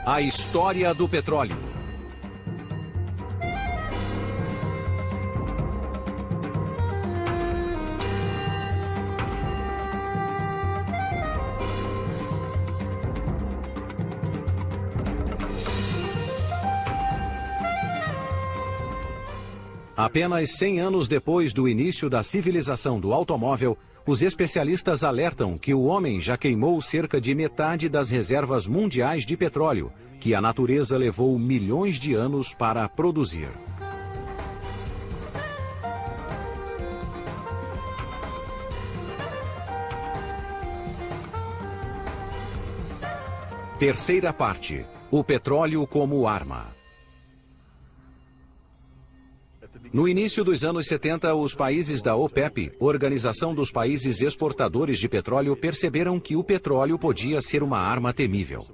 A história do petróleo. Apenas 100 anos depois do início da civilização do automóvel, os especialistas alertam que o homem já queimou cerca de metade das reservas mundiais de petróleo, que a natureza levou milhões de anos para produzir. Terceira parte: o petróleo como arma. No início dos anos 70, os países da OPEP, Organização dos Países Exportadores de Petróleo, perceberam que o petróleo podia ser uma arma temível.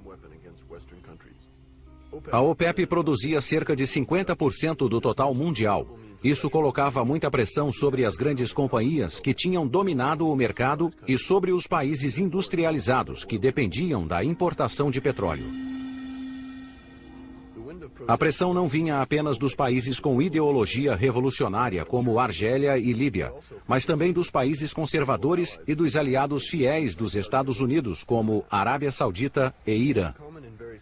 A OPEP produzia cerca de 50% do total mundial. Isso colocava muita pressão sobre as grandes companhias que tinham dominado o mercado e sobre os países industrializados que dependiam da importação de petróleo. A pressão não vinha apenas dos países com ideologia revolucionária, como Argélia e Líbia, mas também dos países conservadores e dos aliados fiéis dos Estados Unidos, como Arábia Saudita e Irã.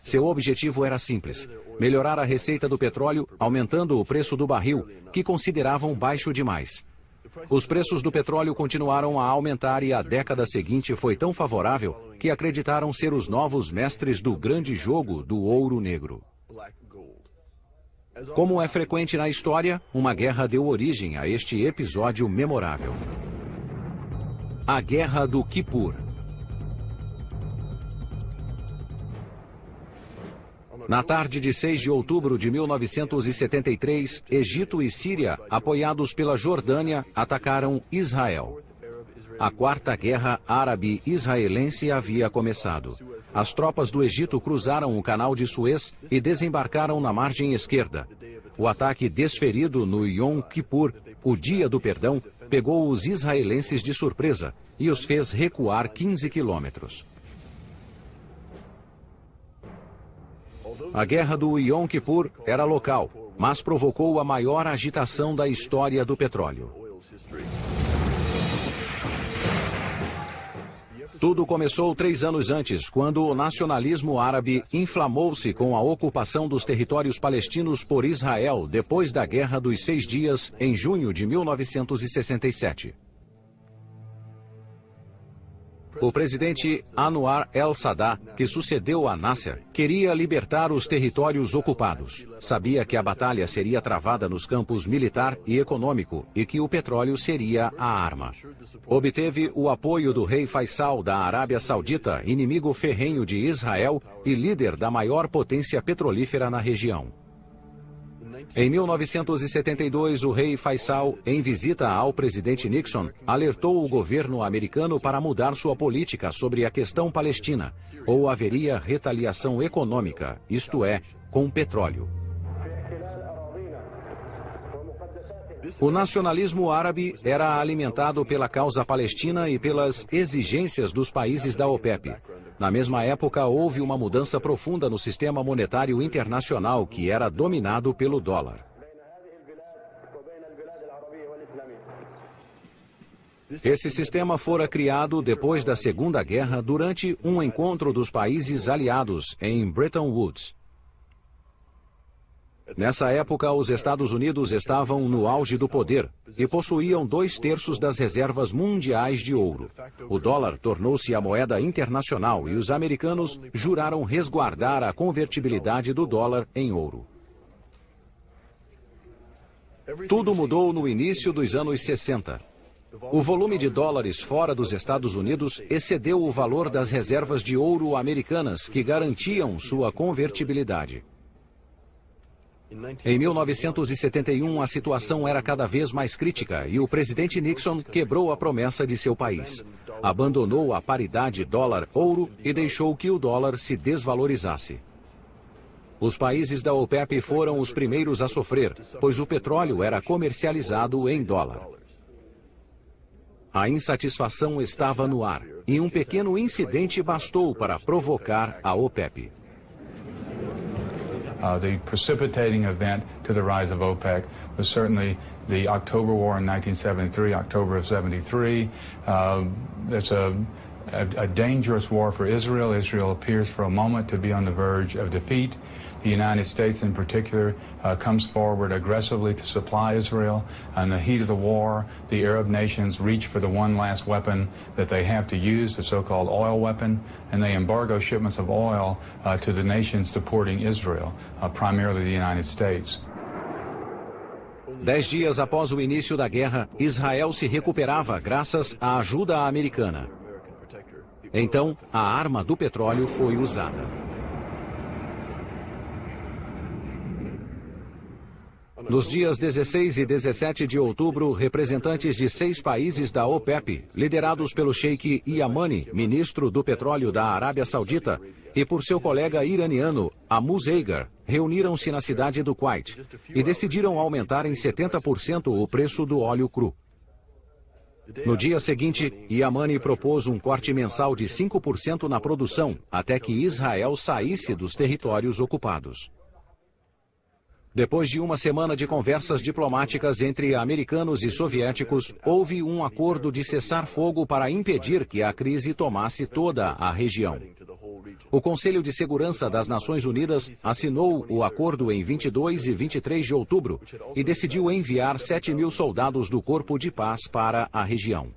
Seu objetivo era simples: melhorar a receita do petróleo, aumentando o preço do barril, que consideravam baixo demais. Os preços do petróleo continuaram a aumentar e a década seguinte foi tão favorável que acreditaram ser os novos mestres do grande jogo do ouro negro. Como é frequente na história, uma guerra deu origem a este episódio memorável. A Guerra do Quipur. Na tarde de 6 de outubro de 1973, Egito e Síria, apoiados pela Jordânia, atacaram Israel. A Quarta Guerra Árabe-Israelense havia começado. As tropas do Egito cruzaram o Canal de Suez e desembarcaram na margem esquerda. O ataque desferido no Yom Kippur, o Dia do Perdão, pegou os israelenses de surpresa e os fez recuar 15 quilômetros. A Guerra do Yom Kippur era local, mas provocou a maior agitação da história do petróleo. Tudo começou 3 anos antes, quando o nacionalismo árabe inflamou-se com a ocupação dos territórios palestinos por Israel depois da Guerra dos 6 Dias, em junho de 1967. O presidente Anwar el-Sadat, que sucedeu a Nasser, queria libertar os territórios ocupados. Sabia que a batalha seria travada nos campos militar e econômico e que o petróleo seria a arma. Obteve o apoio do rei Faisal da Arábia Saudita, inimigo ferrenho de Israel e líder da maior potência petrolífera na região. Em 1972, o rei Faisal, em visita ao presidente Nixon, alertou o governo americano para mudar sua política sobre a questão palestina, ou haveria retaliação econômica, isto é, com petróleo. O nacionalismo árabe era alimentado pela causa palestina e pelas exigências dos países da OPEP. Na mesma época, houve uma mudança profunda no sistema monetário internacional, que era dominado pelo dólar. Esse sistema fora criado depois da Segunda Guerra durante um encontro dos países aliados em Bretton Woods. Nessa época, os Estados Unidos estavam no auge do poder e possuíam 2/3 das reservas mundiais de ouro. O dólar tornou-se a moeda internacional e os americanos juraram resguardar a convertibilidade do dólar em ouro. Tudo mudou no início dos anos 60. O volume de dólares fora dos Estados Unidos excedeu o valor das reservas de ouro americanas que garantiam sua convertibilidade. Em 1971, a situação era cada vez mais crítica e o presidente Nixon quebrou a promessa de seu país. Abandonou a paridade dólar-ouro e deixou que o dólar se desvalorizasse. Os países da OPEP foram os primeiros a sofrer, pois o petróleo era comercializado em dólar. A insatisfação estava no ar e um pequeno incidente bastou para provocar a OPEP. The precipitating event to the rise of OPEC was certainly the October War in 1973, October of 73. It's a dangerous war for Israel. Israel appears for a moment to be on the verge of defeat. The United States in particular comes forward aggressively to supply Israel. In the heat of the war, the Arab nations reach for the one last weapon that they have to use, the so-called oil weapon, and they embargo shipments of oil to the nations supporting Israel, primarily the United States. 10 dias após o início da guerra, Israel se recuperava graças à ajuda americana. Então, a arma do petróleo foi usada. Nos dias 16 e 17 de outubro, representantes de 6 países da OPEP, liderados pelo Sheikh Yamani, ministro do petróleo da Arábia Saudita, e por seu colega iraniano, Amos Eigar, reuniram-se na cidade do Kuwait e decidiram aumentar em 70% o preço do óleo cru. No dia seguinte, Yamani propôs um corte mensal de 5% na produção, até que Israel saísse dos territórios ocupados. Depois de uma semana de conversas diplomáticas entre americanos e soviéticos, houve um acordo de cessar-fogo para impedir que a crise tomasse toda a região. O Conselho de Segurança das Nações Unidas assinou o acordo em 22 e 23 de outubro e decidiu enviar 7.000 soldados do Corpo de Paz para a região.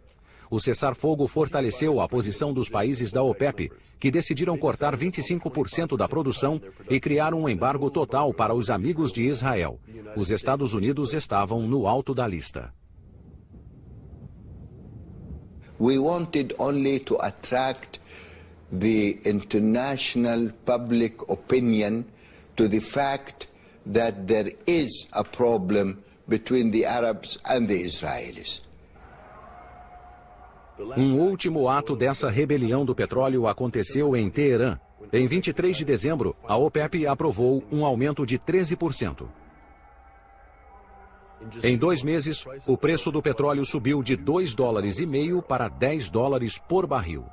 O cessar-fogo fortaleceu a posição dos países da OPEP, que decidiram cortar 25% da produção e criar um embargo total para os amigos de Israel. Os Estados Unidos estavam no alto da lista. We wanted only to attract the international public opinion to the fact that there is a problem between the Arabs and the Israelis. Um último ato dessa rebelião do petróleo aconteceu em Teherã. Em 23 de dezembro, a OPEP aprovou um aumento de 13%. Em 2 meses, o preço do petróleo subiu de $2,5 para $10 por barril.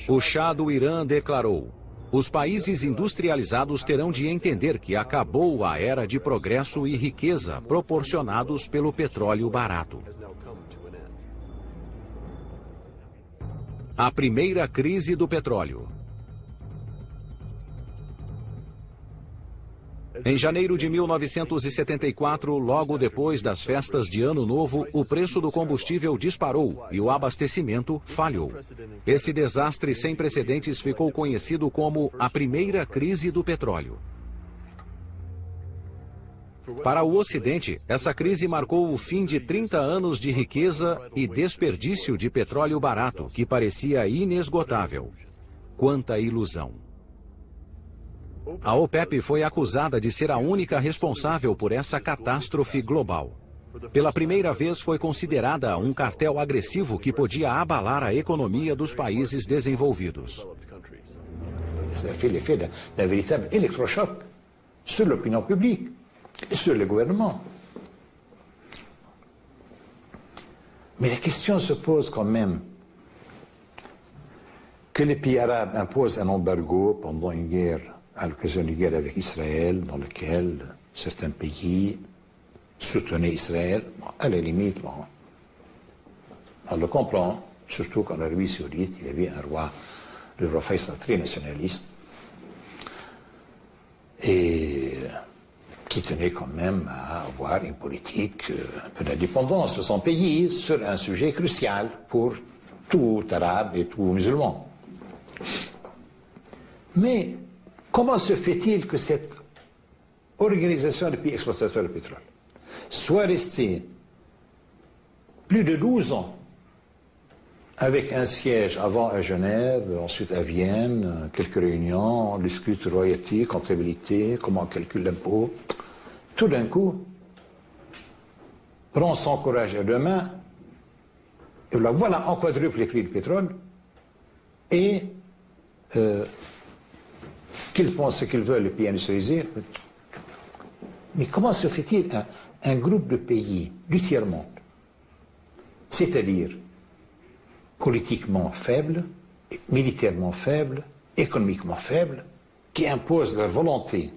O Shah do Irã declarou: os países industrializados terão de entender que acabou a era de progresso e riqueza proporcionados pelo petróleo barato. A primeira crise do petróleo. Em janeiro de 1974, logo depois das festas de Ano Novo, o preço do combustível disparou e o abastecimento falhou. Esse desastre sem precedentes ficou conhecido como a primeira crise do petróleo. Para o Ocidente, essa crise marcou o fim de 30 anos de riqueza e desperdício de petróleo barato, que parecia inesgotável. Quanta ilusão! A OPEP foi acusada de ser a única responsável por essa catástrofe global. Pela primeira vez foi considerada um cartel agressivo que podia abalar a economia dos países desenvolvidos. Ça fait l'effet d'un véritable électrochoc sur l'opinion publique et sur le gouvernement. Mais la question se pose quand même que les pays arabes imposent un embargo pendant une guerre, à l'occasion d'une guerre avec Israël, dans laquelle certains pays soutenaient Israël. Bon, à la limite, bon, on le comprend, surtout qu'en Arabie Saoudite, il y avait un roi, le roi Faisal, très nationaliste, et qui tenait quand même à avoir une politique un peu d'indépendance de son pays sur un sujet crucial pour tout arabe et tout musulman. Mais comment se fait-il que cette organisation des pays exploitateurs de pétrole soit restée plus de 12 ans avec un siège avant à Genève, ensuite à Vienne, quelques réunions, on discute royauté, comptabilité, comment on calcule l'impôt. Tout d'un coup, prend son courage à deux mains, et voilà, on quadruple les prix du pétrole, et qu'ils font ce qu'ils veulent, les pays industrialisés. Mais comment se fait-il un groupe de pays du tiers-monde, c'est-à-dire politiquement faible, militairement faible, économiquement faible, qui imposent leur volonté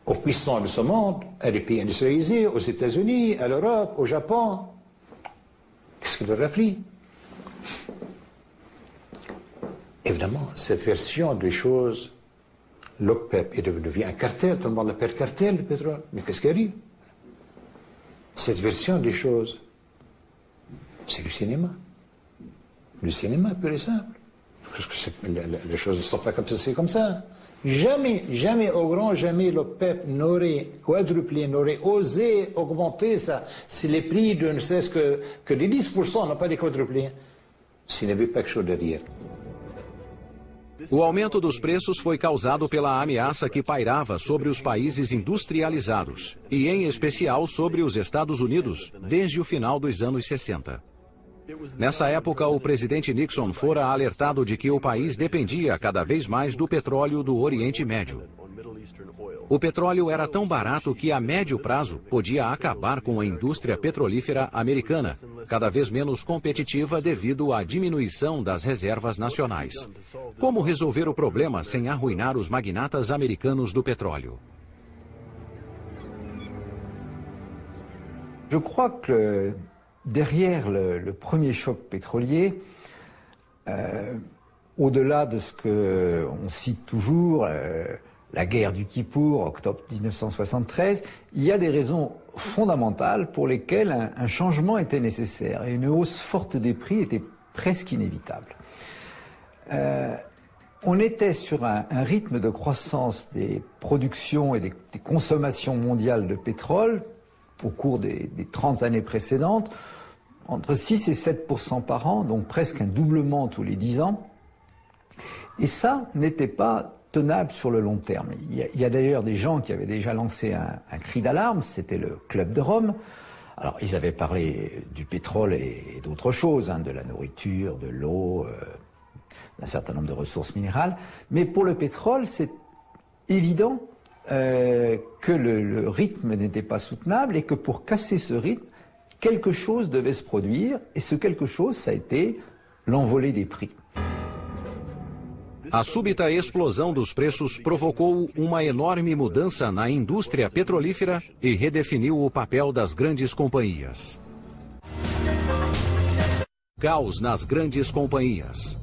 aux puissants de ce monde, à des pays industrialisés, aux États-Unis, à l'Europe, au Japon. Qu'est-ce qu'il leur a pris? Évidemment, cette version des choses, l'OPEP devient un cartel, tout le monde l'appelle cartel, le pétrole. Mais qu'est-ce qui arrive? Cette version des choses, c'est le cinéma. Le cinéma pur et simple. Parce que les choses ne sont pas comme ça, c'est comme ça. Jamais, jamais, au grand jamais, l'OPEP n'aurait quadruplé, n'aurait osé augmenter ça si les prix de ne serait-ce que de 10% n'ont pas quadruplé, s'il n'y avait pas quelque chose derrière. O aumento dos preços foi causado pela ameaça que pairava sobre os países industrializados, e em especial sobre os Estados Unidos, desde o final dos anos 60. Nessa época, o presidente Nixon fora alertado de que o país dependia cada vez mais do petróleo do Oriente Médio. O petróleo era tão barato que a médio prazo podia acabar com a indústria petrolífera americana, cada vez menos competitiva devido à diminuição das reservas nacionais. Como resolver o problema sem arruinar os magnatas americanos do petróleo? Je crois que derrière le premier choc pétrolier, au-delà de ce qu'on cite toujours, la guerre du Kippour, octobre 1973, il y a des raisons fondamentales pour lesquelles un changement était nécessaire et une hausse forte des prix était presque inévitable. On était sur un rythme de croissance des productions et des consommations mondiales de pétrole au cours des 30 années précédentes, entre 6 et 7% par an, donc presque un doublement tous les 10 ans. Et ça n'était pas tenable sur le long terme. Il y a d'ailleurs des gens qui avaient déjà lancé un cri d'alarme, c'était le Club de Rome. Alors ils avaient parlé du pétrole et d'autres choses, de la nourriture, de l'eau, d'un certain nombre de ressources minérales. Mais pour le pétrole, c'est évident que le rythme n'était pas soutenable et que pour casser ce rythme, quelque chose devait se produire, et ce quelque chose, ça a été l'envolée des prix. A súbita explosão dos preços provocou uma enorme mudança na indústria petrolífera e redefiniu o papel das grandes companhias. Caos nas grandes companhias.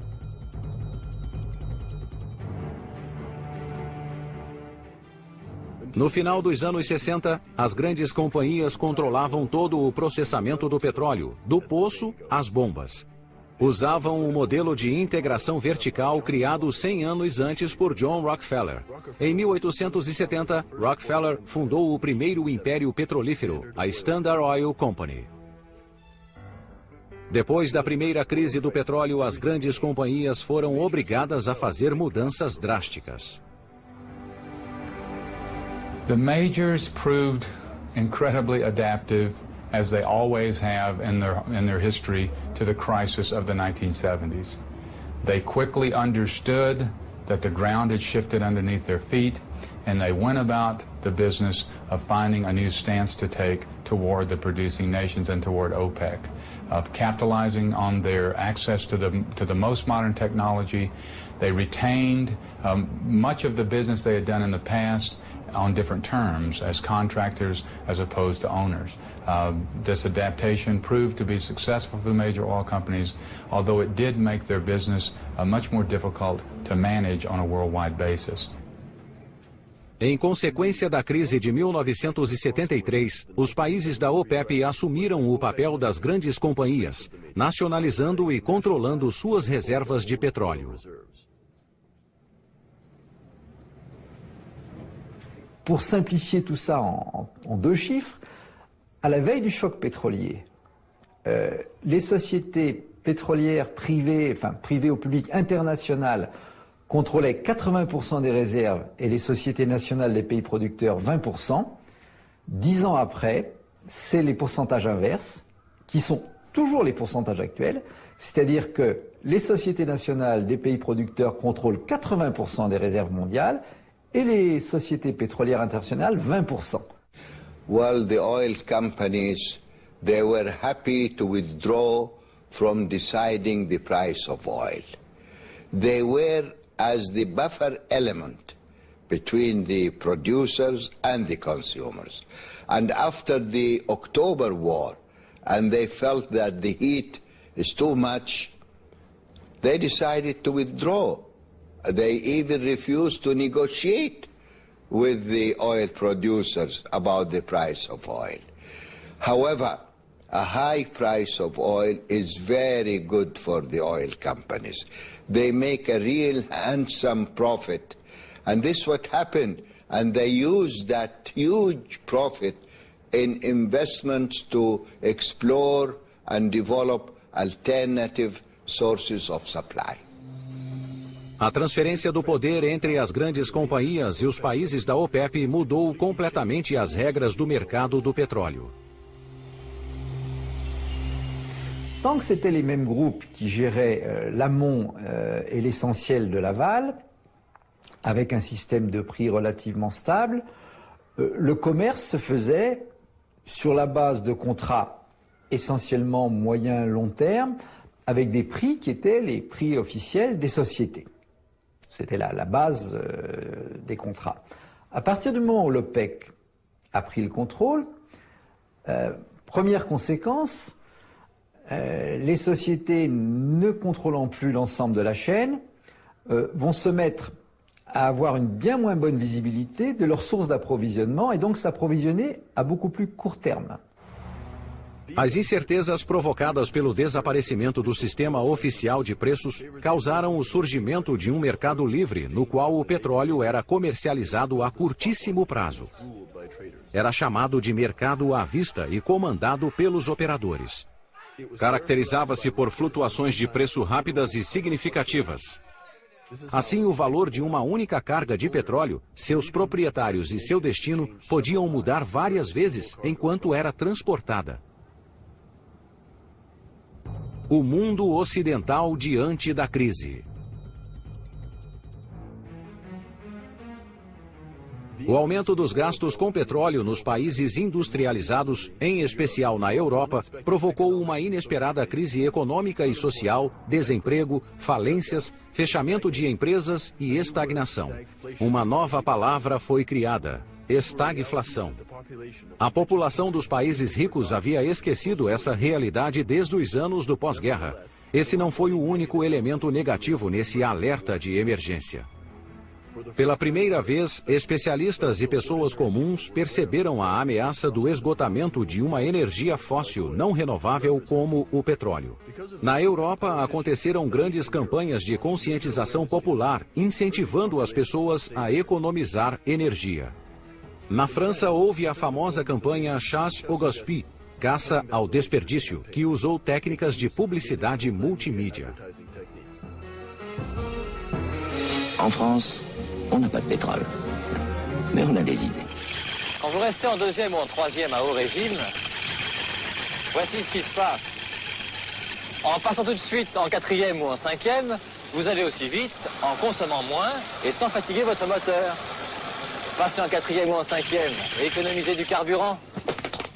No final dos anos 60, as grandes companhias controlavam todo o processamento do petróleo, do poço às bombas. Usavam um modelo de integração vertical criado 100 anos antes por John Rockefeller. Em 1870, Rockefeller fundou o primeiro império petrolífero, a Standard Oil Company. Depois da primeira crise do petróleo, as grandes companhias foram obrigadas a fazer mudanças drásticas. The majors proved incredibly adaptive, as they always have in their history, to the crisis of the 1970s. They quickly understood that the ground had shifted underneath their feet, and they went about the business of finding a new stance to take toward the producing nations and toward OPEC, of capitalizing on their access to the most modern technology. They retained much of the business they had done in the past on different terms, as contractors as opposed to owners. This adaptation proved to be successful for the major oil companies, although it did make their business much more difficult to manage on a worldwide basis. Em consequência da crise de 1973, os países da OPEP assumiram o papel das grandes companhias, nacionalizando e controlando suas reservas de petróleo. Pour simplifier tout ça en deux chiffres, à la veille du choc pétrolier, les sociétés pétrolières privées, enfin privées au public internationales, contrôlaient 80% des réserves et les sociétés nationales des pays producteurs 20%. 10 ans après, c'est les pourcentages inverses, qui sont toujours les pourcentages actuels, c'est-à-dire que les sociétés nationales des pays producteurs contrôlent 80% des réserves mondiales et les sociétés pétrolières internationales 20%. Well, the oil companies, they were happy to withdraw from deciding the price of oil. They were, as the buffer element between the producers and the consumers. And after the October War, and they felt that the heat is too much, they decided to withdraw. They even refused to negotiate with the oil producers about the price of oil. However, a high price of oil is very good for the oil companies. They make a real handsome profit. And this is what happened. And they used that huge profit in investments to explore and develop alternative sources of supply. A transferência do poder entre as grandes companhias e os países da OPEP mudou completamente as regras do mercado do petróleo. Tant que c'était les mêmes groupes qui géraient l'amont et l'essentiel de l'aval, avec un système de prix relativement stable, le commerce se faisait sur la base de contrats essentiellement moyen-long terme, avec des prix qui étaient les prix officiels des sociétés. C'était la base des contrats. À partir du moment où l'OPEC a pris le contrôle, première conséquence, les sociétés ne contrôlant plus l'ensemble de la chaîne vont se mettre à avoir une bien moins bonne visibilité de leurs sources d'approvisionnement et donc s'approvisionner à beaucoup plus court terme. As incertezas provocadas pelo desaparecimento do sistema oficial de preços causaram o surgimento de um mercado livre, no qual o petróleo era comercializado a curtíssimo prazo. Era chamado de mercado à vista e comandado pelos operadores. Caracterizava-se por flutuações de preço rápidas e significativas. Assim, o valor de uma única carga de petróleo, seus proprietários e seu destino podiam mudar várias vezes enquanto era transportada. O mundo ocidental diante da crise. O aumento dos gastos com petróleo nos países industrializados, em especial na Europa, provocou uma inesperada crise econômica e social, desemprego, falências, fechamento de empresas e estagnação. Uma nova palavra foi criada: estagflação. A população dos países ricos havia esquecido essa realidade desde os anos do pós-guerra. Esse não foi o único elemento negativo nesse alerta de emergência. Pela primeira vez, especialistas e pessoas comuns perceberam a ameaça do esgotamento de uma energia fóssil não renovável como o petróleo. Na Europa, aconteceram grandes campanhas de conscientização popular, incentivando as pessoas a economizar energia. Na França, houve a famosa campanha Chasse au Gaspillage, caça ao desperdício, que usou técnicas de publicidade multimídia. En France, on n'a pas de pétrole, mais on a des idées. Quand vous restez en deuxième ou en troisième à haut régime, voici ce qui se passe. En passant tout de suite en quatrième ou en cinquième, vous allez aussi vite, en consommant moins et sans fatiguer votre moteur. Passez en quatrième ou en cinquième et économisez du carburant.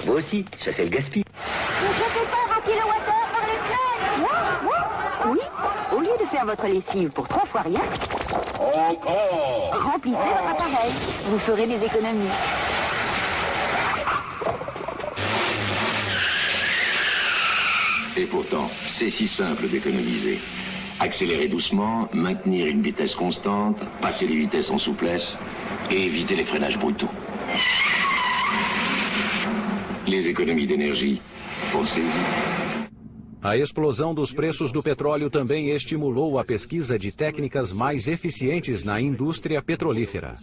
Vous aussi, chassez le gaspillage. Ne jetez pas vos kilowattheures par les fenêtres. Oui, au lieu de faire votre lessive pour 3 fois rien, remplissez votre appareil. Vous ferez des économies. Et pourtant, c'est si simple d'économiser. Accélérer doucement, maintenir une vitesse constante, passer les vitesses en souplesse et éviter les freinages brutaux. Les économies d'énergie, pensez-y. A explosão dos preços do petróleo também estimulou a pesquisa de técnicas mais eficientes na indústria petrolífera.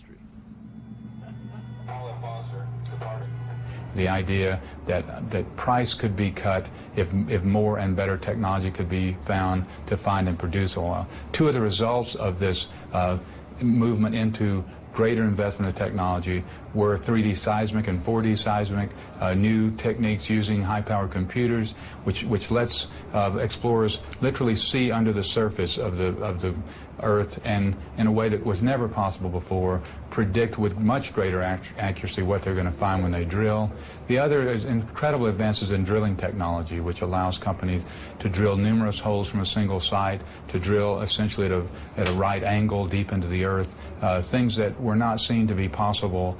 The idea that price could be cut if more and better technology could be found to find and produce oil. Two of the results of this movement into greater investment in technology were 3D seismic and 4D seismic, new techniques using high-power computers, which lets explorers literally see under the surface of the Earth and, in a way that was never possible before, predict with much greater accuracy what they're going to find when they drill. The other is incredible advances in drilling technology, which allows companies to drill numerous holes from a single site, to drill essentially at a right angle deep into the earth, things that were not seen to be possible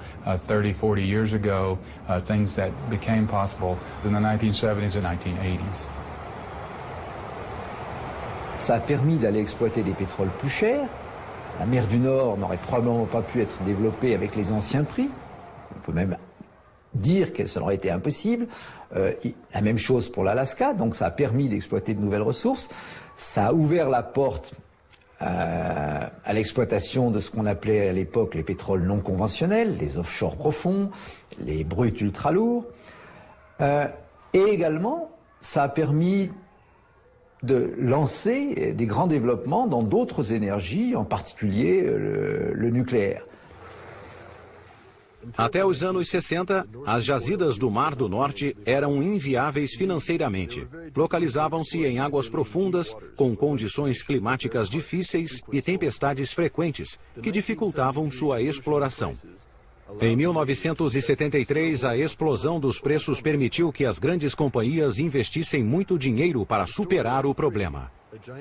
30, 40 years ago, things that became possible in the 1970s and 1980s. Ça a permis d'aller exploiter des pétroles plus chers. La mer du Nord n'aurait probablement pas pu être développée avec les anciens prix. On peut même dire que ça aurait été impossible. La même chose pour l'Alaska, donc ça a permis d'exploiter de nouvelles ressources. Ça a ouvert la porte à l'exploitation de ce qu'on appelait à l'époque les pétroles non conventionnels, les offshore profonds, les bruts ultra lourds. Et également, ça a permis de lancer des grands développements dans d'autres énergies, en particulier le nucléaire. Até os anos 60, as jazidas do Mar do Norte eram inviáveis financeiramente. Localizavam-se em águas profundas, com condições climáticas difíceis e tempestades frequentes, que dificultavam sua exploração. Em 1973, a explosão dos preços permitiu que as grandes companhias investissem muito dinheiro para superar o problema.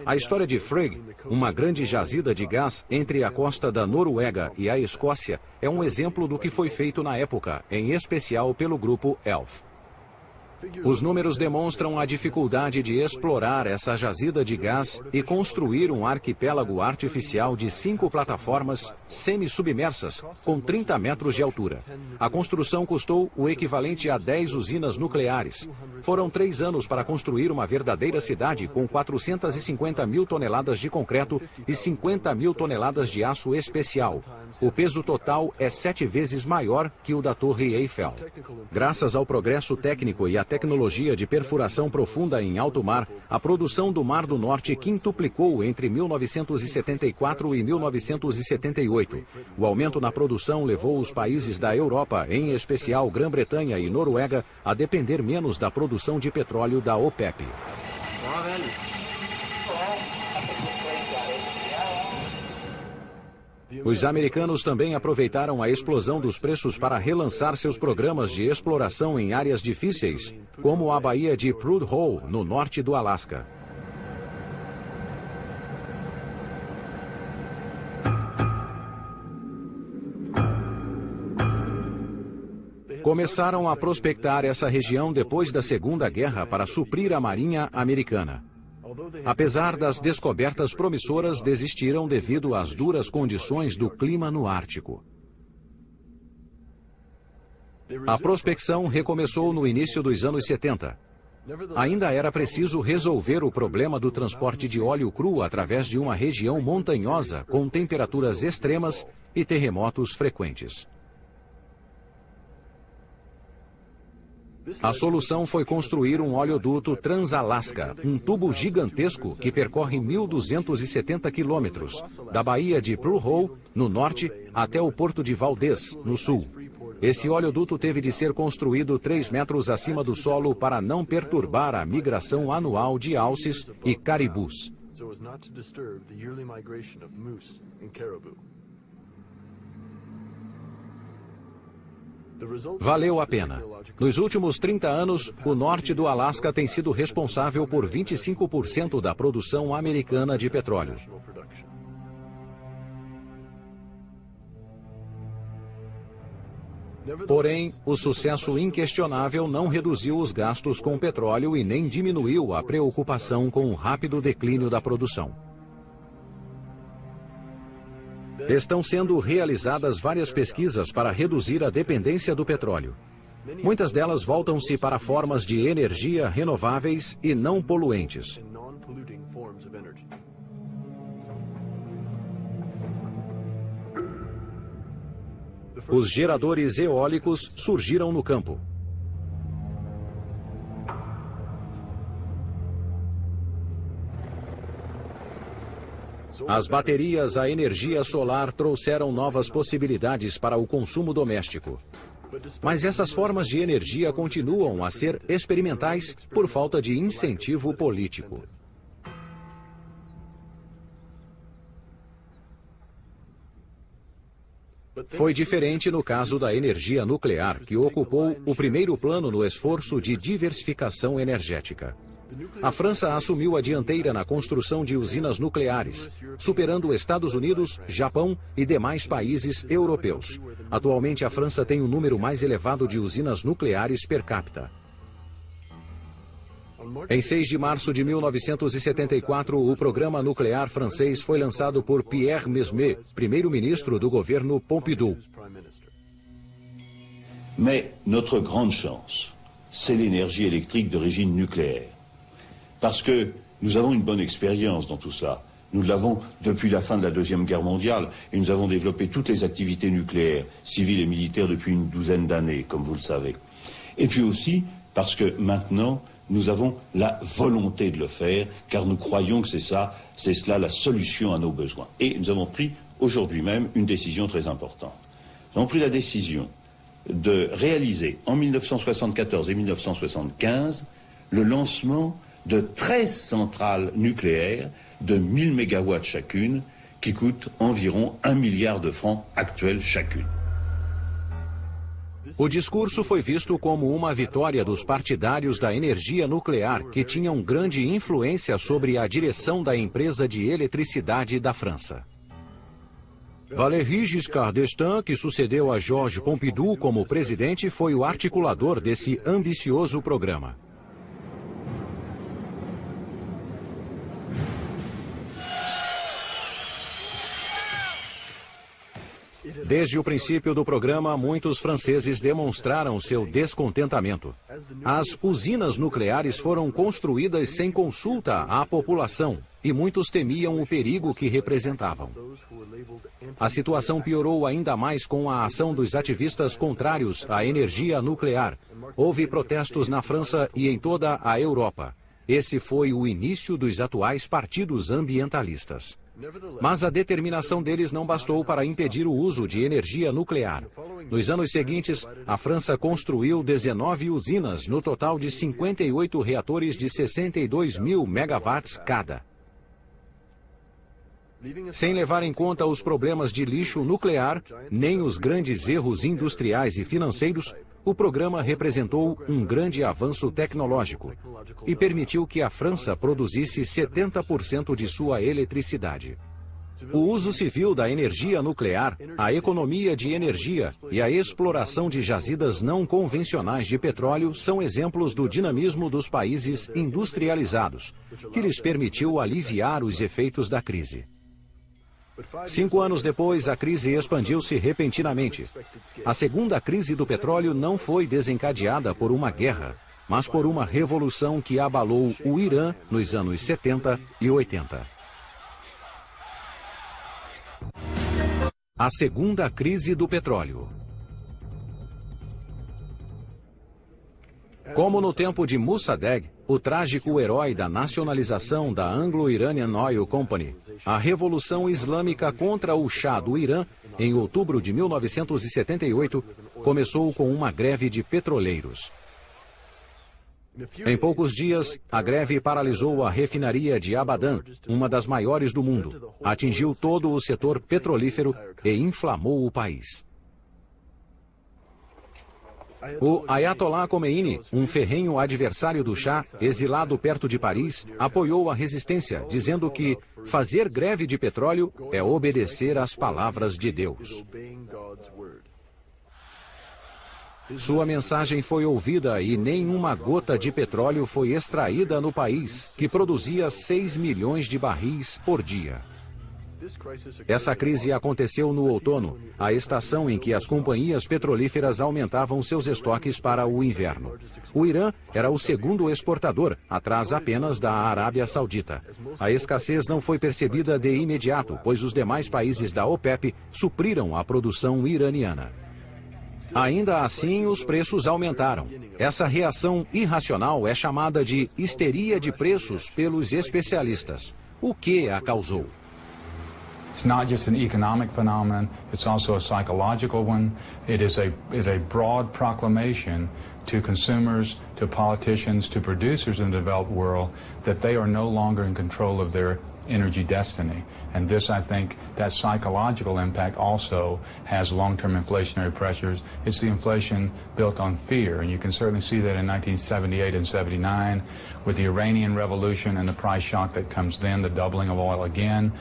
A história de Frigg, uma grande jazida de gás entre a costa da Noruega e a Escócia, é um exemplo do que foi feito na época, em especial pelo grupo Elf. Os números demonstram a dificuldade de explorar essa jazida de gás e construir um arquipélago artificial de 5 plataformas semi-submersas, com 30 metros de altura. A construção custou o equivalente a 10 usinas nucleares. Foram 3 anos para construir uma verdadeira cidade com 450 mil toneladas de concreto e 50 mil toneladas de aço especial. O peso total é 7 vezes maior que o da Torre Eiffel. Graças ao progresso técnico e à tecnologia de perfuração profunda em alto mar, a produção do Mar do Norte quintuplicou entre 1974 e 1978. O aumento na produção levou os países da Europa, em especial Grã-Bretanha e Noruega, a depender menos da produção de petróleo da OPEP. Os americanos também aproveitaram a explosão dos preços para relançar seus programas de exploração em áreas difíceis, como a Baía de Prudhoe, no norte do Alasca. Começaram a prospectar essa região depois da Segunda Guerra para suprir a Marinha Americana. Apesar das descobertas promissoras, desistiram devido às duras condições do clima no Ártico. A prospecção recomeçou no início dos anos 70. Ainda era preciso resolver o problema do transporte de óleo cru através de uma região montanhosa com temperaturas extremas e terremotos frequentes. A solução foi construir um oleoduto Trans-Alaska, um tubo gigantesco que percorre 1.270 quilômetros, da Baía de Prudhoe, no norte, até o porto de Valdez, no sul. Esse oleoduto teve de ser construído 3 metros acima do solo para não perturbar a migração anual de alces e caribus. Valeu a pena. Nos últimos 30 anos, o norte do Alasca tem sido responsável por 25% da produção americana de petróleo. Porém, o sucesso inquestionável não reduziu os gastos com petróleo e nem diminuiu a preocupação com o rápido declínio da produção. Estão sendo realizadas várias pesquisas para reduzir a dependência do petróleo. Muitas delas voltam-se para formas de energia renováveis e não poluentes. Os geradores eólicos surgiram no campo. As baterias à energia solar trouxeram novas possibilidades para o consumo doméstico. Mas essas formas de energia continuam a ser experimentais por falta de incentivo político. Foi diferente no caso da energia nuclear, que ocupou o primeiro plano no esforço de diversificação energética. A França assumiu a dianteira na construção de usinas nucleares, superando Estados Unidos, Japão e demais países europeus. Atualmente, a França tem o número mais elevado de usinas nucleares per capita. Em 6 de março de 1974, o programa nuclear francês foi lançado por Pierre Mesmer, primeiro-ministro do governo Pompidou. Mais notre grande chance, c'est l'énergie électrique d'origine nucléaire. Parce que nous avons une bonne expérience dans tout ça. Nous l'avons depuis la fin de la Deuxième Guerre mondiale et nous avons développé toutes les activités nucléaires, civiles et militaires depuis une douzaine d'années, comme vous le savez. Et puis aussi parce que maintenant, nous avons la volonté de le faire, car nous croyons que c'est cela la solution à nos besoins. Et nous avons pris aujourd'hui même une décision très importante. Nous avons pris la décision de réaliser en 1974 et 1975 le lancement de 13 centrales nucléaires de 1000 mégawatts chacune, qui coûtent environ 1 milliard de francs actuels chacune. O discurso foi visto como uma vitória dos partidários da energia nuclear, que tinham grande influência sobre a direção da empresa de eletricidade da França. Valéry Giscard d'Estaing, que sucedeu a Georges Pompidou como presidente, foi o articulador desse ambicioso programa. Desde o princípio do programa, muitos franceses demonstraram seu descontentamento. As usinas nucleares foram construídas sem consulta à população e muitos temiam o perigo que representavam. A situação piorou ainda mais com a ação dos ativistas contrários à energia nuclear. Houve protestos na França e em toda a Europa. Esse foi o início dos atuais partidos ambientalistas. Mas a determinação deles não bastou para impedir o uso de energia nuclear. Nos anos seguintes, a França construiu 19 usinas, no total de 58 reatores de 62 mil megawatts cada. Sem levar em conta os problemas de lixo nuclear, nem os grandes erros industriais e financeiros, o programa representou um grande avanço tecnológico e permitiu que a França produzisse 70% de sua eletricidade. O uso civil da energia nuclear, a economia de energia e a exploração de jazidas não convencionais de petróleo são exemplos do dinamismo dos países industrializados, que lhes permitiu aliviar os efeitos da crise. 5 anos depois, a crise expandiu-se repentinamente. A segunda crise do petróleo não foi desencadeada por uma guerra, mas por uma revolução que abalou o Irã nos anos 70 e 80. A segunda crise do petróleo. Como no tempo de Mossadegh, o trágico herói da nacionalização da Anglo-Iranian Oil Company, a Revolução Islâmica contra o Shah do Irã, em outubro de 1978, começou com uma greve de petroleiros. Em poucos dias, a greve paralisou a refinaria de Abadan, uma das maiores do mundo, atingiu todo o setor petrolífero e inflamou o país. O Ayatollah Khomeini, um ferrenho adversário do Shah, exilado perto de Paris, apoiou a resistência, dizendo que fazer greve de petróleo é obedecer às palavras de Deus. Sua mensagem foi ouvida e nenhuma gota de petróleo foi extraída no país, que produzia 6 milhões de barris por dia. Essa crise aconteceu no outono, a estação em que as companhias petrolíferas aumentavam seus estoques para o inverno. O Irã era o segundo exportador, atrás apenas da Arábia Saudita. A escassez não foi percebida de imediato, pois os demais países da OPEP supriram a produção iraniana. Ainda assim, os preços aumentaram. Essa reação irracional é chamada de histeria de preços pelos especialistas. O que a causou? It's not just an economic phenomenon, it's also a psychological one. It is a broad proclamation to consumers, to politicians, to producers in the developed world that they are no longer in control of their energy destiny. And this, I think, that psychological impact also has long-term inflationary pressures. It's the inflation built on fear, and you can certainly see that in 1978 and 79 with the Iranian Revolution and the price shock that comes then, the doubling of oil again.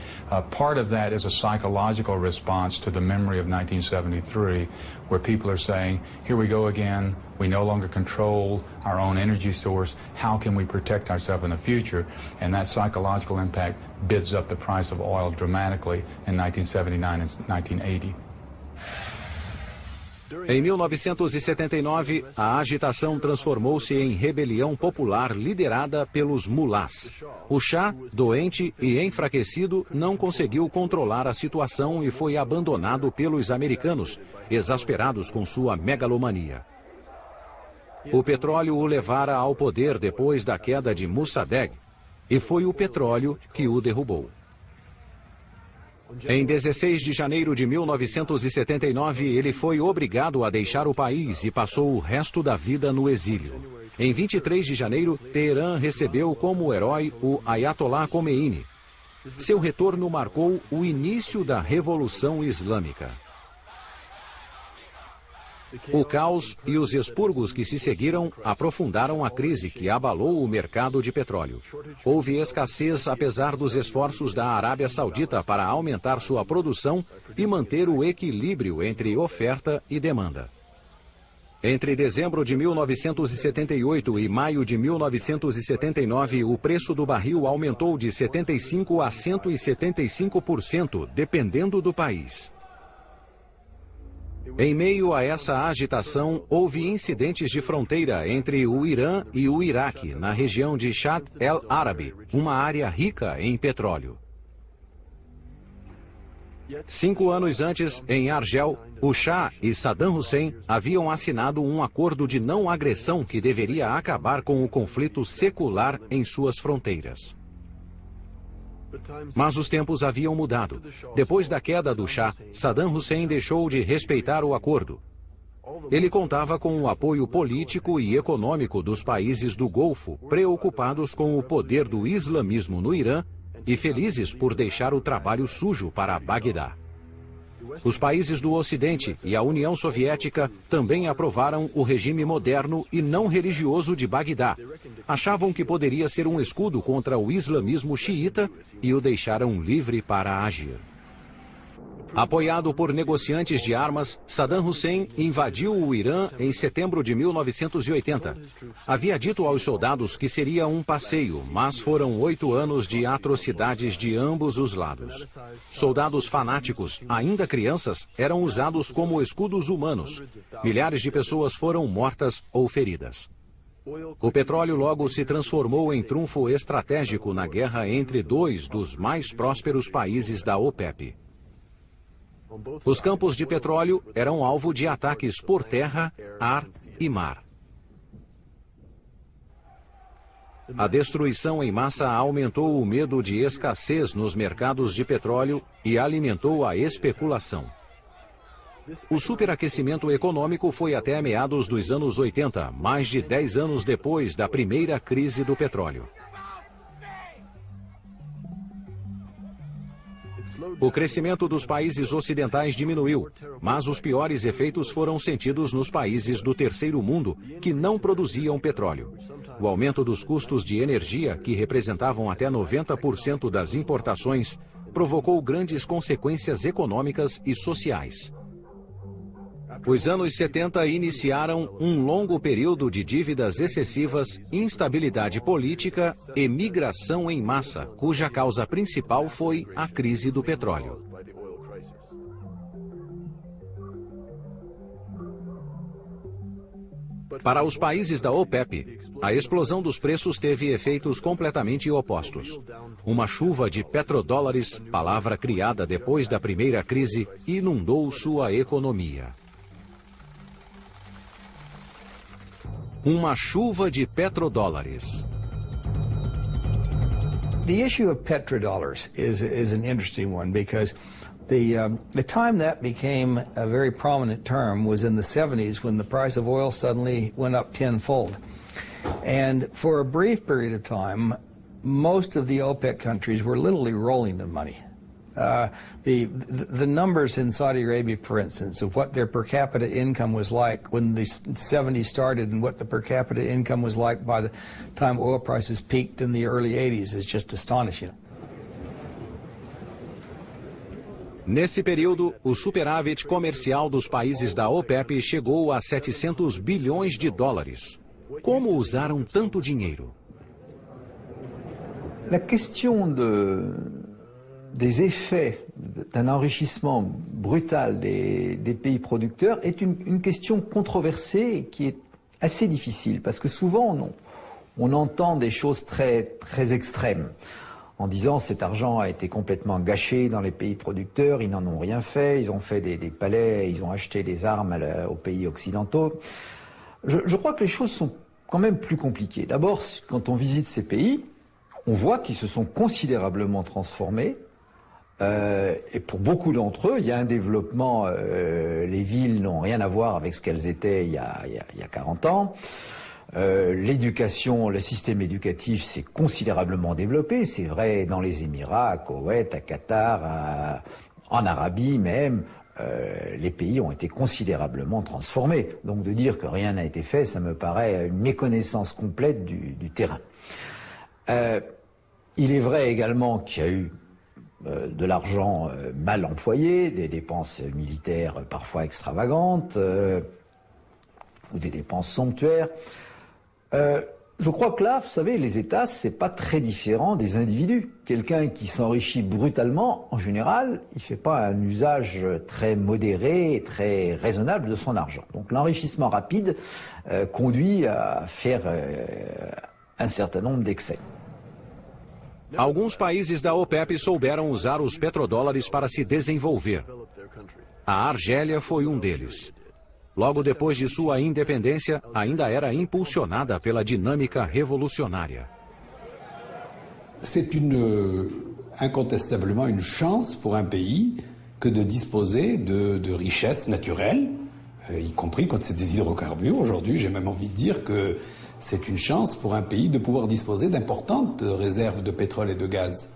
Part of that is a psychological response to the memory of 1973, where people are saying, here we go again, we no longer control our own energy source, how can we protect ourselves in the future? And that psychological impact bids up the price of oil dramatically in 1979 and 1980. Em 1979, a agitação transformou-se em rebelião popular liderada pelos mulás. O Shah, doente e enfraquecido, não conseguiu controlar a situação e foi abandonado pelos americanos, exasperados com sua megalomania. O petróleo o levara ao poder depois da queda de Mossadegh, e foi o petróleo que o derrubou. Em 16 de janeiro de 1979, ele foi obrigado a deixar o país e passou o resto da vida no exílio. Em 23 de janeiro, Teherã recebeu como herói o Ayatollah Khomeini. Seu retorno marcou o início da Revolução Islâmica. O caos e os expurgos que se seguiram aprofundaram a crise que abalou o mercado de petróleo. Houve escassez apesar dos esforços da Arábia Saudita para aumentar sua produção e manter o equilíbrio entre oferta e demanda. Entre dezembro de 1978 e maio de 1979, o preço do barril aumentou de 75% a 175%, dependendo do país. Em meio a essa agitação, houve incidentes de fronteira entre o Irã e o Iraque, na região de Shatt el-Arabi, uma área rica em petróleo. 5 anos antes, em Argel, o Shah e Saddam Hussein haviam assinado um acordo de não agressão que deveria acabar com o conflito secular em suas fronteiras. Mas os tempos haviam mudado. Depois da queda do Shah, Saddam Hussein deixou de respeitar o acordo. Ele contava com o apoio político e econômico dos países do Golfo, preocupados com o poder do islamismo no Irã e felizes por deixar o trabalho sujo para Bagdá. Os países do Ocidente e a União Soviética também aprovaram o regime moderno e não religioso de Bagdá. Achavam que poderia ser um escudo contra o islamismo xiita e o deixaram livre para agir. Apoiado por negociantes de armas, Saddam Hussein invadiu o Irã em setembro de 1980. Havia dito aos soldados que seria um passeio, mas foram 8 anos de atrocidades de ambos os lados. Soldados fanáticos, ainda crianças, eram usados como escudos humanos. Milhares de pessoas foram mortas ou feridas. O petróleo logo se transformou em trunfo estratégico na guerra entre dois dos mais prósperos países da OPEP. Os campos de petróleo eram alvo de ataques por terra, ar e mar. A destruição em massa aumentou o medo de escassez nos mercados de petróleo e alimentou a especulação. O superaquecimento econômico foi até meados dos anos 80, mais de 10 anos depois da primeira crise do petróleo. O crescimento dos países ocidentais diminuiu, mas os piores efeitos foram sentidos nos países do terceiro mundo, que não produziam petróleo. O aumento dos custos de energia, que representavam até 90% das importações, provocou grandes consequências econômicas e sociais. Os anos 70 iniciaram um longo período de dívidas excessivas, instabilidade política e migração em massa, cuja causa principal foi a crise do petróleo. Para os países da OPEP, a explosão dos preços teve efeitos completamente opostos. Uma chuva de petrodólares, palavra criada depois da primeira crise, inundou sua economia. Uma chuva de petrodólares. The issue of petrodollars is an interesting one because the time that became a very prominent term was in the 70s when the price of oil suddenly went up tenfold. And for a brief period of time, most of the OPEC countries were literally rolling the money. The numbers in Saudi Arabia, for instance, of what their per capita income was like when the 70s started and what the per capita income was like by the time oil prices peaked in the early 80s is just astonishing. Nesse período, o superávit comercial dos países da OPEP chegou a 700 bilhões de dólares. Como usaram tanto dinheiro? La question des effets d'un enrichissement brutal des pays producteurs est une question controversée qui est assez difficile parce que souvent on entend des choses très extrêmes en disant cet argent a été complètement gâché dans les pays producteurs, ils n'en ont rien fait, ils ont fait des palais, ils ont acheté des armes aux pays occidentaux. Je crois que les choses sont quand même plus compliquées. D'abord, quand on visite ces pays, on voit qu'ils se sont considérablement transformés. Et pour beaucoup d'entre eux, il y a un développement, les villes n'ont rien à voir avec ce qu'elles étaient il y a 40 ans. L'éducation, le système éducatif s'est considérablement développé. C'est vrai dans les Émirats, à Koweït, à Qatar, en Arabie même. Les pays ont été considérablement transformés. Donc de dire que rien n'a été fait, ça me paraît une méconnaissance complète du terrain. Il est vrai également qu'il y a eu de l'argent mal employé, des dépenses militaires parfois extravagantes, ou des dépenses somptuaires. Je crois que là, vous savez, les États, c'est pas très différent des individus. Quelqu'un qui s'enrichit brutalement, en général, il fait pas un usage très modéré et très raisonnable de son argent. Donc l'enrichissement rapide conduit à faire un certain nombre d'excès. Alguns países da OPEP souberam usar os petrodólares para se desenvolver. A Argélia foi um deles. Logo depois de sua independência, ainda era impulsionada pela dinâmica revolucionária. C'est incontestablement une chance pour un pays que de disposer de richesses naturelles, y compris quand c'est des hydrocarbures. Aujourd'hui, j'ai même envie de dire que c'est une chance pour un pays de pouvoir disposer d'importantes réserves de pétrole et de gaz.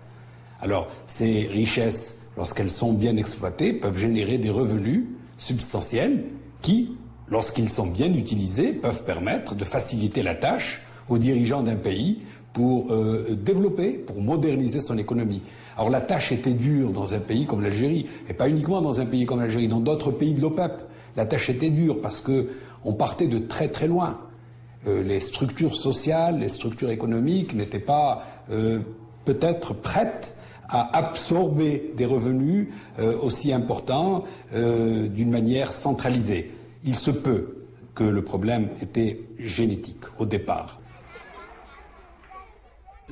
Alors, ces richesses, lorsqu'elles sont bien exploitées, peuvent générer des revenus substantiels qui, lorsqu'ils sont bien utilisés, peuvent permettre de faciliter la tâche aux dirigeants d'un pays pour développer, pour moderniser son économie. Alors la tâche était dure dans un pays comme l'Algérie, et pas uniquement dans un pays comme l'Algérie, dans d'autres pays de l'OPEP. La tâche était dure parce qu'on partait de très très loin. Les structures sociales, les structures économiques n'étaient pas peut-être prêtes à absorber des revenus aussi importants d'une manière centralisée. Il se peut que le problème était génétique au départ.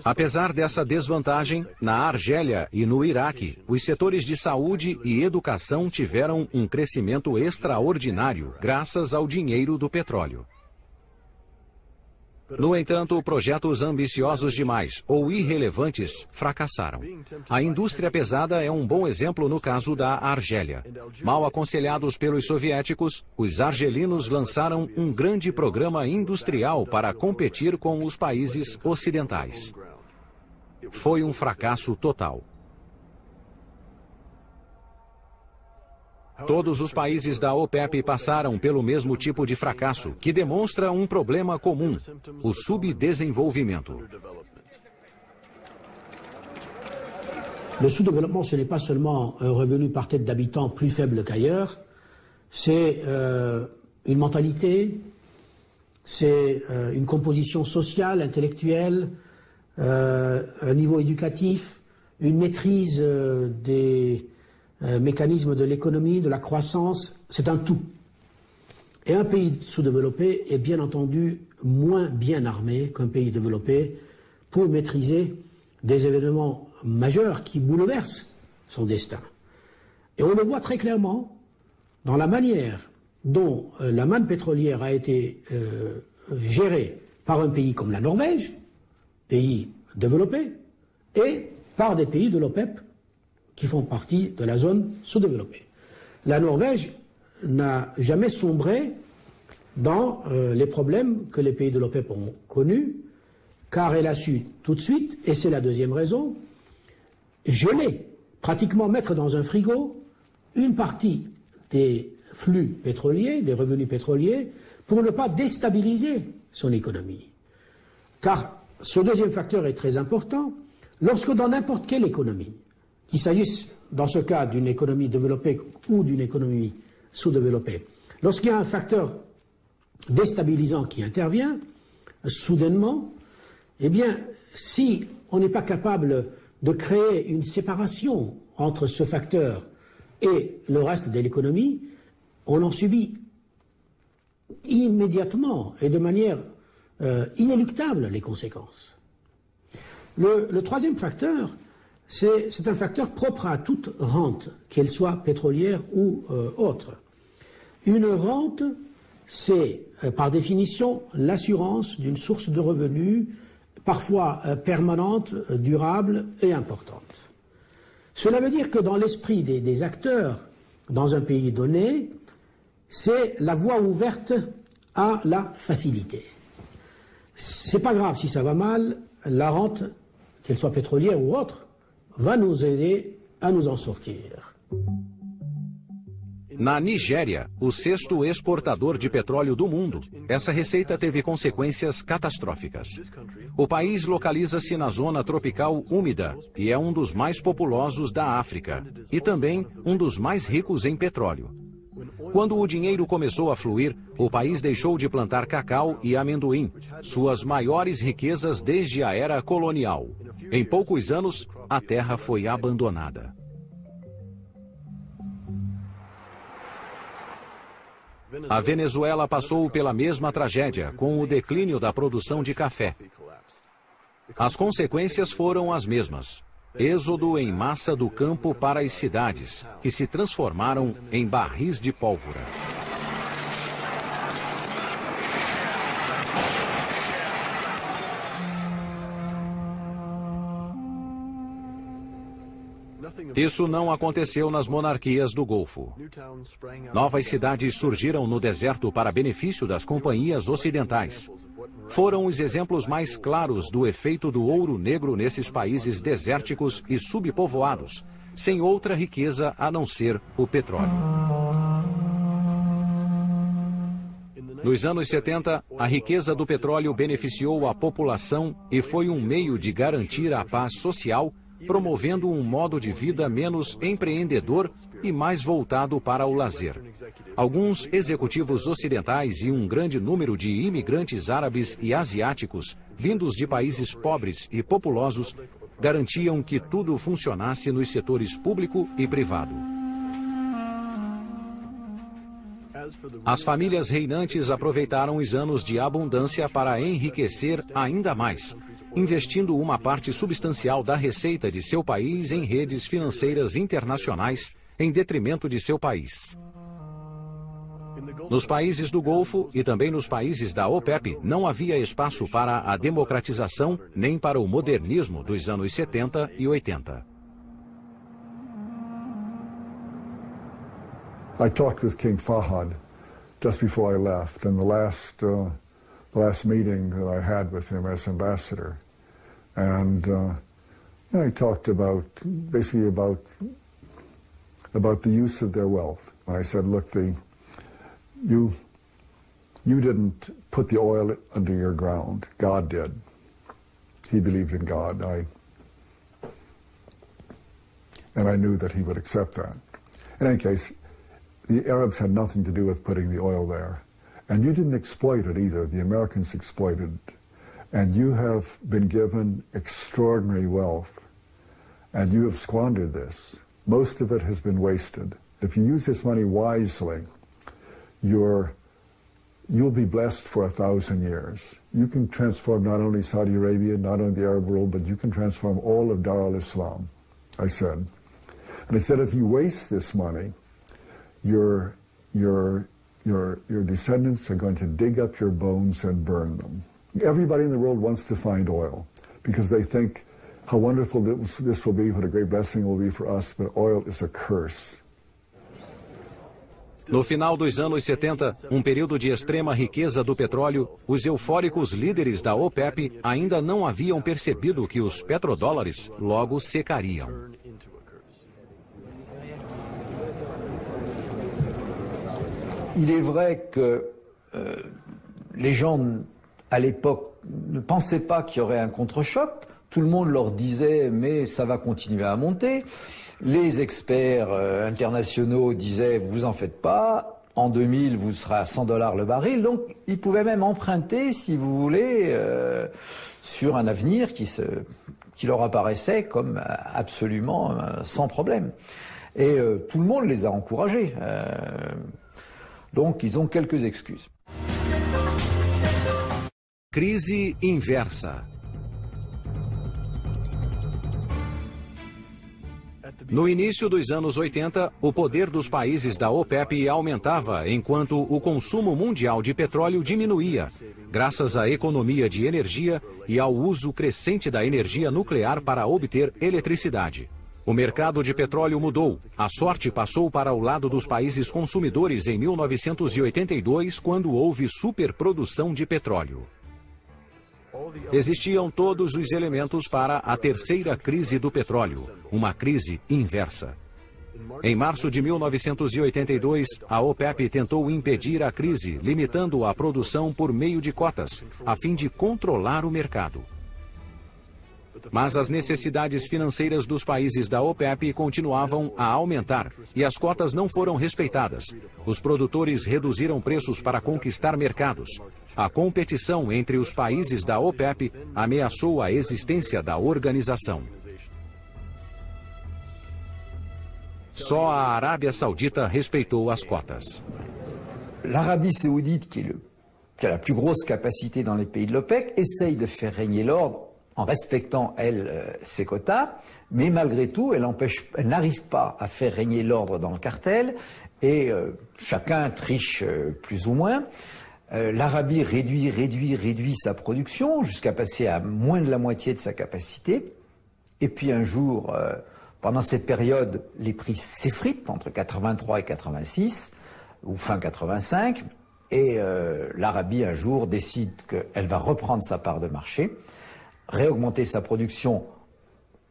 Apesar dessa desvantagem, na Argélia e no Iraque, os setores de saúde e educação tiveram um crescimento extraordinário graças ao dinheiro do petróleo. No entanto, projetos ambiciosos demais ou irrelevantes fracassaram. A indústria pesada é um bom exemplo no caso da Argélia. Mal aconselhados pelos soviéticos, os argelinos lançaram um grande programa industrial para competir com os países ocidentais. Foi um fracasso total. Todos os países da OPEP passaram pelo mesmo tipo de fracasso, que demonstra um problema comum: o subdesenvolvimento. Le sous-développement, ce n'est pas seulement un revenu par tête d'habitant plus faible qu'ailleurs, c'est une mentalité, c'est une composition sociale, intellectuelle, un niveau éducatif, une maîtrise des mécanismes de l'économie, de la croissance, c'est un tout. Et un pays sous-développé est bien entendu moins bien armé qu'un pays développé pour maîtriser des événements majeurs qui bouleversent son destin. Et on le voit très clairement dans la manière dont la manne pétrolière a été gérée par un pays comme la Norvège, pays développé, et par des pays de l'OPEP qui font partie de la zone sous-développée. La Norvège n'a jamais sombré dans les problèmes que les pays de l'OPEP ont connus car elle a su tout de suite, et c'est la deuxième raison, geler, pratiquement mettre dans un frigo une partie des flux pétroliers, des revenus pétroliers, pour ne pas déstabiliser son économie. Car ce deuxième facteur est très important. Lorsque dans n'importe quelle économie, qu'il s'agisse dans ce cas d'une économie développée ou d'une économie sous-développée, lorsqu'il y a un facteur déstabilisant qui intervient, soudainement, eh bien, si on n'est pas capable de créer une séparation entre ce facteur et le reste de l'économie, on en subit immédiatement et de manière inéluctable les conséquences. Le troisième facteur, c'est un facteur propre à toute rente, qu'elle soit pétrolière ou autre. Une rente, c'est par définition l'assurance d'une source de revenus parfois permanente, durable et importante. Cela veut dire que dans l'esprit des acteurs dans un pays donné, c'est la voie ouverte à la facilité. C'est pas grave si ça va mal, la rente, qu'elle soit pétrolière ou autre, va nous aider a nos en sortir. Na Nigéria, o sexto exportador de petróleo do mundo, essa receita teve consequências catastróficas. O país localiza-se na zona tropical úmida e é um dos mais populosos da África e também um dos mais ricos em petróleo. Quando o dinheiro começou a fluir, o país deixou de plantar cacau e amendoim, suas maiores riquezas desde a era colonial. Em poucos anos, a terra foi abandonada. A Venezuela passou pela mesma tragédia, com o declínio da produção de café. As consequências foram as mesmas. Êxodo em massa do campo para as cidades, que se transformaram em barris de pólvora. Isso não aconteceu nas monarquias do Golfo. Novas cidades surgiram no deserto para benefício das companhias ocidentais. Foram os exemplos mais claros do efeito do ouro negro nesses países desérticos e subpovoados, sem outra riqueza a não ser o petróleo. Nos anos 70, a riqueza do petróleo beneficiou a população e foi um meio de garantir a paz social, promovendo um modo de vida menos empreendedor e mais voltado para o lazer. Alguns executivos ocidentais e um grande número de imigrantes árabes e asiáticos, vindos de países pobres e populosos, garantiam que tudo funcionasse nos setores público e privado. As famílias reinantes aproveitaram os anos de abundância para enriquecer ainda mais, investindo uma parte substancial da receita de seu país em redes financeiras internacionais, em detrimento de seu país. Nos países do Golfo e também nos países da OPEP, não havia espaço para a democratização nem para o modernismo dos anos 70 e 80. I talked with King Fahd just before I left, and the last meeting that I had with him as ambassador. And he talked basically about the use of their wealth. And I said, look, you didn't put the oil under your ground. God did. He believed in God. And I knew that he would accept that. In any case, the Arabs had nothing to do with putting the oil there. And you didn't exploit it either. The Americans exploited it. And you have been given extraordinary wealth, and you have squandered this. Most of it has been wasted. If you use this money wisely, you'll be blessed for 1,000 years. You can transform not only Saudi Arabia, not only the Arab world, but you can transform all of Dar al-Islam, I said. And I said, if you waste this money, your descendants are going to dig up your bones and burn them. Everybody in the world wants to find oil because they think how wonderful this will be, what a great blessing it will be for us, but oil is a curse. No final dos anos 70, um período de extrema riqueza do petróleo, os eufóricos líderes da OPEP ainda não haviam percebido que os petrodólares logo secariam. Il est vrai que les gens, à l'époque, ne pensaient pas qu'il y aurait un contre-choc. Tout le monde leur disait « mais ça va continuer à monter ». Les experts internationaux disaient « vous en faites pas, en 2000 vous serez à $100 le baril ». Donc ils pouvaient même emprunter, si vous voulez, sur un avenir qui leur apparaissait comme absolument sans problème. Et tout le monde les a encouragés. Donc ils ont quelques excuses. Crise inversa. No início dos anos 80, o poder dos países da OPEP aumentava, enquanto o consumo mundial de petróleo diminuía, graças à economia de energia e ao uso crescente da energia nuclear para obter eletricidade. O mercado de petróleo mudou. A sorte passou para o lado dos países consumidores em 1982, quando houve superprodução de petróleo. Existiam todos os elementos para a terceira crise do petróleo, uma crise inversa. Em março de 1982, a OPEP tentou impedir a crise, limitando a produção por meio de cotas, a fim de controlar o mercado. Mas as necessidades financeiras dos países da OPEP continuavam a aumentar e as cotas não foram respeitadas. Os produtores reduziram preços para conquistar mercados. A competição entre os países da OPEP ameaçou a existência da organização. Só a Arábia Saudita respeitou as cotas. L'Arabie Saoudite, qui a la plus grosse capacité dans les pays de l'OPEC, essaye de faire régner l'ordre en respectant, elle, ses quotas, mais malgré tout, elle n'arrive pas à faire régner l'ordre dans le cartel, et chacun triche plus ou moins. L'Arabie réduit sa production jusqu'à passer à moins de la moitié de sa capacité. Et puis un jour, pendant cette période, les prix s'effritent entre 83 et 86, ou fin 85, et l'Arabie un jour décide qu'elle va reprendre sa part de marché, réaugmenter sa production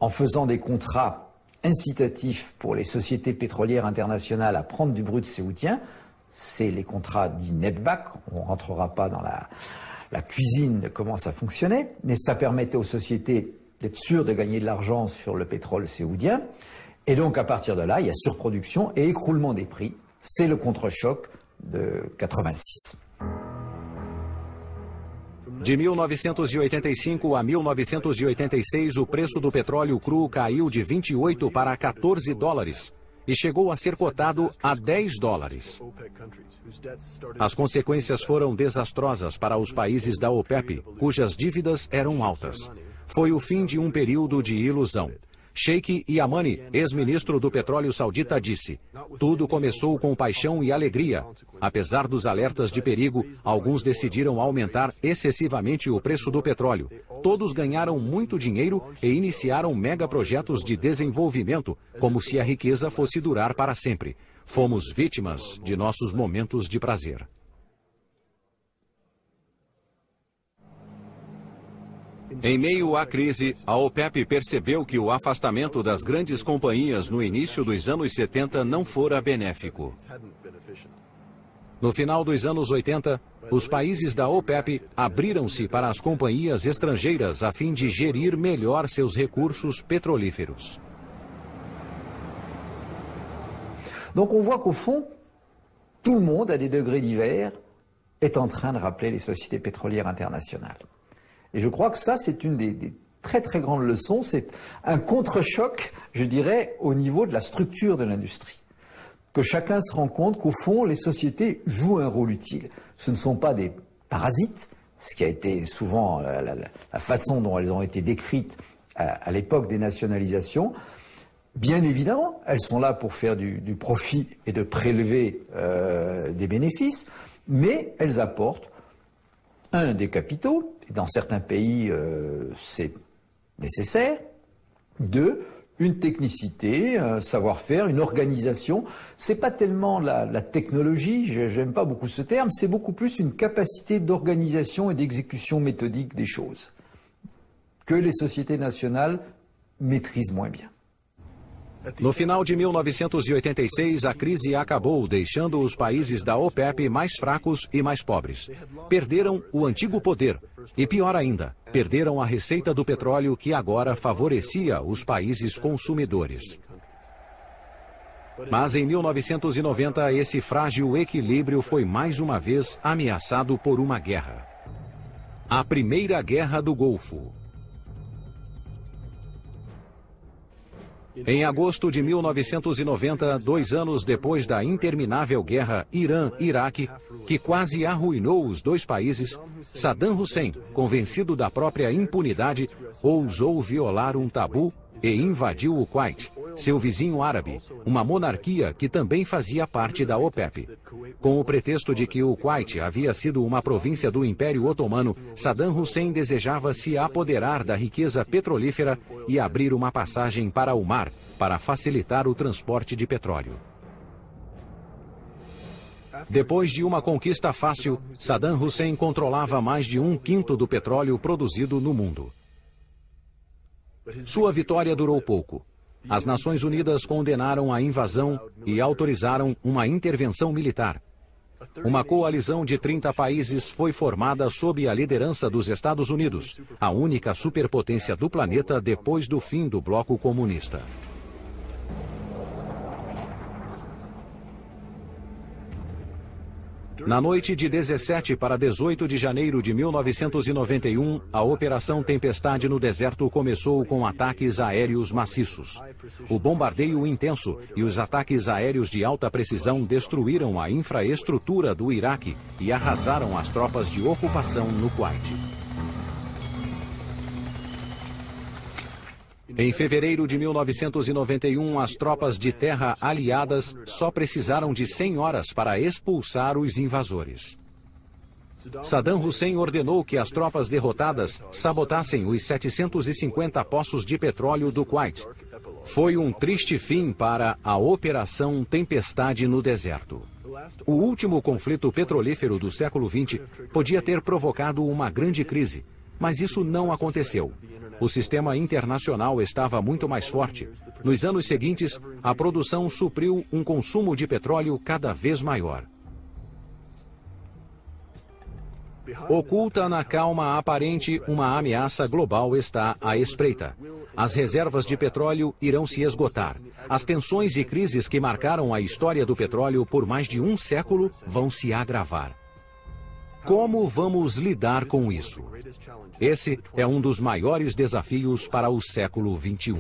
en faisant des contrats incitatifs pour les sociétés pétrolières internationales à prendre du brut saoudien. C'est les contrats dits netback, on ne rentrera pas dans la cuisine de comment ça fonctionnait, mais ça permettait aux sociétés d'être sûres de gagner de l'argent sur le pétrole saoudien. Et donc à partir de là, il y a surproduction et écroulement des prix. C'est le contre-choc de 86. De 1985 a 1986, o preço do petróleo cru caiu de 28 para 14 dólares. E chegou a ser cotado a 10 dólares. As consequências foram desastrosas para os países da OPEP, cujas dívidas eram altas. Foi o fim de um período de ilusão. Sheikh Yamani, ex-ministro do petróleo saudita, disse: tudo começou com paixão e alegria. Apesar dos alertas de perigo, alguns decidiram aumentar excessivamente o preço do petróleo. Todos ganharam muito dinheiro e iniciaram megaprojetos de desenvolvimento, como se a riqueza fosse durar para sempre. Fomos vítimas de nossos momentos de prazer. Em meio à crise, a OPEP percebeu que o afastamento das grandes companhias no início dos anos 70 não fora benéfico. No final dos anos 80, os países da OPEP abriram-se para as companhias estrangeiras a fim de gerir melhor seus recursos petrolíferos. Donc on voit qu'au fond, tout le monde, à des degrés divers, est en train de rappeler les sociétés pétrolières internationales. Et je crois que ça, c'est une des très très grandes leçons. C'est un contre-choc, je dirais, au niveau de la structure de l'industrie. Que chacun se rend compte qu'au fond, les sociétés jouent un rôle utile. Ce ne sont pas des parasites, ce qui a été souvent la façon dont elles ont été décrites à l'époque des nationalisations. Bien évidemment, elles sont là pour faire du profit et de prélever des bénéfices, mais elles apportent des capitaux, et dans certains pays c'est nécessaire, une technicité, un savoir-faire, une organisation. C'est pas tellement la technologie, j'aime pas beaucoup ce terme, c'est beaucoup plus une capacité d'organisation et d'exécution méthodique des choses que les sociétés nationales maîtrisent moins bien. No final de 1986, a crise acabou, deixando os países da OPEP mais fracos e mais pobres. Perderam o antigo poder e, pior ainda, perderam a receita do petróleo que agora favorecia os países consumidores. Mas em 1990, esse frágil equilíbrio foi mais uma vez ameaçado por uma guerra. A Primeira Guerra do Golfo. Em agosto de 1990, 2 anos depois da interminável guerra Irã-Iraque, que quase arruinou os dois países, Saddam Hussein, convencido da própria impunidade, ousou violar um tabu e invadiu o Kuwait, seu vizinho árabe, uma monarquia que também fazia parte da OPEP. Com o pretexto de que o Kuwait havia sido uma província do Império Otomano, Saddam Hussein desejava se apoderar da riqueza petrolífera e abrir uma passagem para o mar, para facilitar o transporte de petróleo. Depois de uma conquista fácil, Saddam Hussein controlava mais de 1/5 do petróleo produzido no mundo. Sua vitória durou pouco. As Nações Unidas condenaram a invasão e autorizaram uma intervenção militar. Uma coalizão de 30 países foi formada sob a liderança dos Estados Unidos, a única superpotência do planeta depois do fim do bloco comunista. Na noite de 17 para 18 de janeiro de 1991, a Operação Tempestade no deserto começou com ataques aéreos maciços. O bombardeio intenso e os ataques aéreos de alta precisão destruíram a infraestrutura do Iraque e arrasaram as tropas de ocupação no Kuwait. Em fevereiro de 1991, as tropas de terra aliadas só precisaram de 100 horas para expulsar os invasores. Saddam Hussein ordenou que as tropas derrotadas sabotassem os 750 poços de petróleo do Kuwait. Foi um triste fim para a Operação Tempestade no deserto. O último conflito petrolífero do século XX podia ter provocado uma grande crise, mas isso não aconteceu. O sistema internacional estava muito mais forte. Nos anos seguintes, a produção supriu um consumo de petróleo cada vez maior. Oculta na calma aparente, uma ameaça global está à espreita. As reservas de petróleo irão se esgotar. As tensões e crises que marcaram a história do petróleo por mais de um século vão se agravar. Como vamos lidar com isso? Esse é um dos maiores desafios para o século XXI.